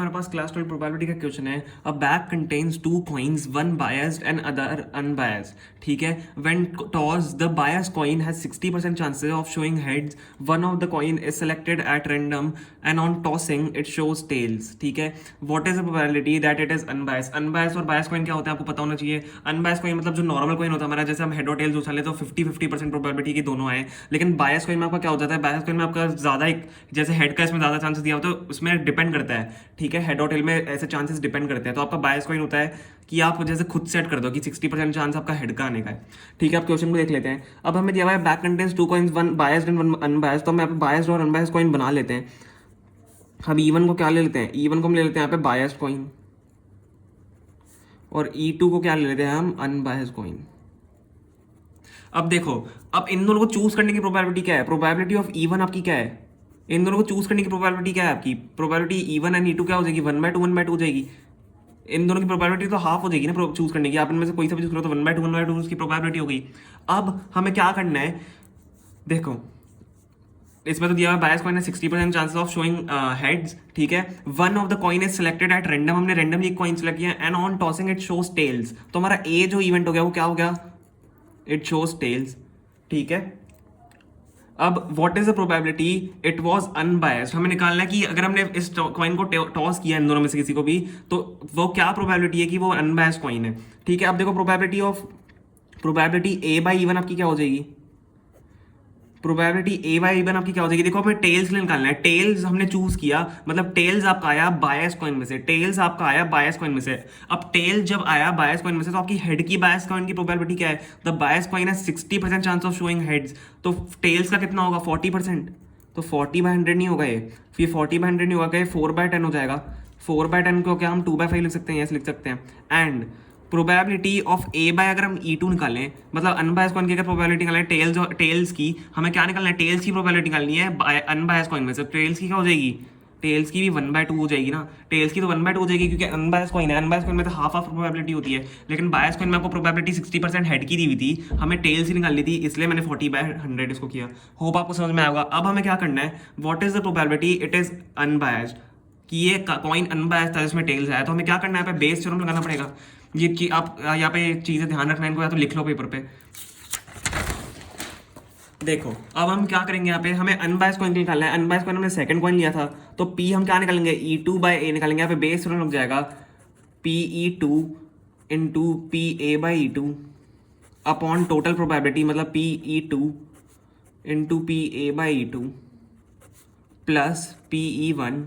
हमारे पास class 12 probability का क्वेश्चन है। A bag contains two coins, one biased and other unbiased. ठीक है, when toss the biased coin has 60% chances of showing heads, one of the coin is selected at random and on tossing it shows tails. ठीक है, what is the probability that it is unbiased. Unbiased और biased coin क्या होता है आपको पता होना चाहिए। अनबायस्ड कॉइन मतलब जो नॉर्मल कॉइन होता है हमारा, जैसे हम हेड और टेल्स उछाले तो 50-50% प्रोबेबिलिटी की दोनों आए। लेकिन बायस्ड कॉइन में आपका क्या हो जाता है, बायस्ड कॉइन में आपका ज्यादा एक जैसे हेड का इसमें ज्यादा चांसेस दिया होता है, उसमें डिपेंड करता है। ठीक है, हेड और टेल में ऐसे चांसेस डिपेंड करते हैं। तो आपका बायस कॉइन होता है कि आप जैसे खुद सेट कर दो कि 60% चांस आपका हेड का आने का है। ठीक है, आप क्वेश्चन को देख लेते हैं। अब हमें दिया हुआ है back contents to coins, one biased and one unbiased. तो हम यहाँ पे बायस्ड और अनबायस्ड कॉइन बना लेते हैं। हम E1 को क्या ले लेते हैं, E1 को हम ले लेते हैं यहाँ पे बायस्ड कॉइन, और E2 को क्या ले लेते हैं हम, अनबायस्ड कॉइन। अब देखो, अब इन दोनों को चूज करने की प्रोबेबिलिटी क्या है, प्रोबेबिलिटी ऑफ E1 आपकी क्या है, इन दोनों को चूज करने की प्रोबेबिलिटी क्या है आपकी, प्रोबेबिलिटी E1 एंड E2 क्या हो जाएगी, 1/2 हो जाएगी। इन दोनों की प्रोबेबिलिटी तो हाफ हो जाएगी ना चूज करने की। आप इनमें से कोई सा भी चूज करो तो 1/2 उसकी प्रोबेबिलिटी हो गई। अब हमें क्या करना है, देखो इसमें तो दिया हुआ बायस कॉइन है 60% चांसेस ऑफ शोइंग हेड्स। ठीक है, one of the coin is selected at random, हमने रैंडमली एक कॉइन सिलेक्ट किया, and on tossing it shows tails. तो हमारा ए जो इवेंट हो गया वो क्या हो गया, इट शोज टेल्स। ठीक है, अब what is the probability it was unbiased. हमें निकालना है कि अगर हमने इस कॉइन को टॉस किया इन दोनों में से किसी को भी, तो वो क्या प्रोबेबिलिटी है कि वो अनबायस्ड कॉइन है। ठीक है, अब देखो प्रोबेबिलिटी A/E1 आपकी क्या हो जाएगी, प्रोबेबिलिटी A/E1 आपकी क्या हो जाएगी। देखो हमें टेल्स लिए निकालना है। टेल्स हमने चूज किया, मतलब टेल्स आपका आया बायस कॉइन में से, टेल्स आपका आया बायस कॉइन में से। अब टेल जब आया बायस कॉइन में से, तो आपकी हेड की बायस कॉइन की प्रोबेबिलिटी क्या है, द बायस कॉइन है 60% चांस ऑफ शोइंग हेड्स। तो टेल्स का कितना होगा, 40%। तो 40/100 नहीं होगा ये, फिर 40/100 नहीं होगा, 4/10 हो जाएगा। 4/10 को क्या हम 2/5 लिख सकते हैं, यस लिख सकते हैं। एंड प्रोबेबिलिटी ऑफ A/, अगर हम E2 निकालें, मतलब अनबायस कॉइन की अगर प्रोबेबिलिटी निकालें, टेल्स की हमें क्या निकालना है, टेल्स की प्रोबेबिलिटी निकालनी है अनबायस कॉइन में से। टेल्स की क्या हो जाएगी, टेल्स की भी 1/2 हो जाएगी ना, टेल्स की तो 1/2 हो जाएगी क्योंकि अनबायस कॉइन है। अनबायस कॉइन में तो हाफ प्रोबेबिलिटी होती है, लेकिन बायस कॉइन में आपको प्रोबेबिलिटी 60% हेड की दी हुई थी, हमें टेल्स ही निकालनी थी, इसलिए मैंने 40/100 इसको किया। होप आपको समझ में आएगा। अब हमें क्या करना है, what is the probability it is unbiased, कि ये कॉइन अनबायस्ड था जिसमें टेल्स आया। तो हमें क्या करना है, यहाँ पे बेस थ्योरम लगाना पड़ेगा। ये कि आप यहाँ पे चीजें ध्यान रखना है, इनको या तो लिख लो पेपर पे। देखो अब हम क्या करेंगे, यहाँ पे हमें अनबायस्ड कॉइन निकालना है। अनबायस्ड कॉइन हमने सेकंड कॉइन लिया था, तो P हम क्या निकालेंगे, E2/A निकालेंगे। यहाँ पे बेस थ्योरम लग जाएगा, PE2 into PA/E2 upon total probability, मतलब PE2 into PA/E2 plus PE1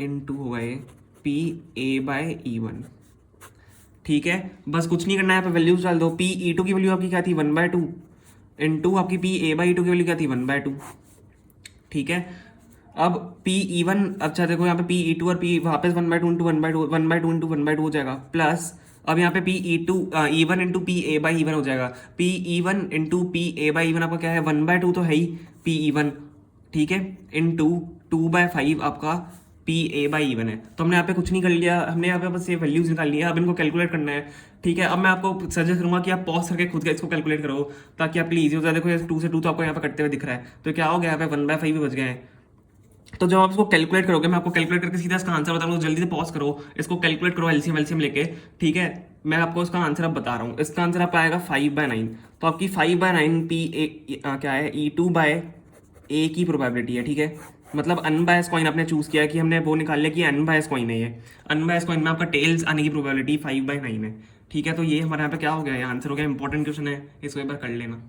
into होगा ये PA/E1। ठीक है, बस कुछ नहीं करना है, यहाँ पे वैल्यूज डाल दो। PE2 की वैल्यू आपकी क्या थी, 1/2 इंटू आपकी PA/E2 की वैल्यू क्या थी, 1/2। ठीक है, अब PE1, अच्छा देखो यहाँ पे PE2 और P वापस 1/2 इंटू 1/2 हो जाएगा, प्लस अब यहाँ पे E1 इंटू PA/E1 हो जाएगा। PE1 इंटू PA/E1 आपका क्या है, 1/2 तो है ही PE1। ठीक है, इंटू 2/5 आपका PA/E1 है। तो हमने यहाँ पे कुछ नहीं कर लिया, हमने यहाँ पे बस ये वैल्यूज निकाल लिया। अब इनको कैलकुलेट करना है। ठीक है, अब मैं आपको सजेस्ट करूंगा कि आप पॉज करके खुद का इसको कैलकुलेट करो, ताकि आपके लिए ईजी हो जाए। देखो 2 से 2 तो आपको यहाँ पे कटते हुए दिख रहा है, तो क्या हो गया, यहाँ पे 1/5 भी बच गए हैं। तो जब आप इसको कैलकुलेट करोगे, मैं आपको कैलकुलेट करके सीधा इसका आंसर बताऊंगा, तो जल्दी से पॉज करो, इसको कैलकुलेट करो एलसीएम लेके। ठीक है, मैं आपको इसका आंसर अब बता रहा हूँ। इसका आंसर आपका आएगा 5/9। तो आपकी 5/9 क्या है, E2/A की प्रोबेबिलिटी है। ठीक है, मतलब अनबायस कॉइन आपने चूज किया कि हमने वो निकाल लिया कि अनबायस कॉइन है ये। अनबायस कॉइन में आपका टेल्स आने की प्रोबेबिलिटी 5/9 है। ठीक है, तो ये हमारे यहाँ पे क्या हो गया, ये आंसर हो गया। इंपॉर्टेंट क्वेश्चन है, इसको एक बार कर लेना।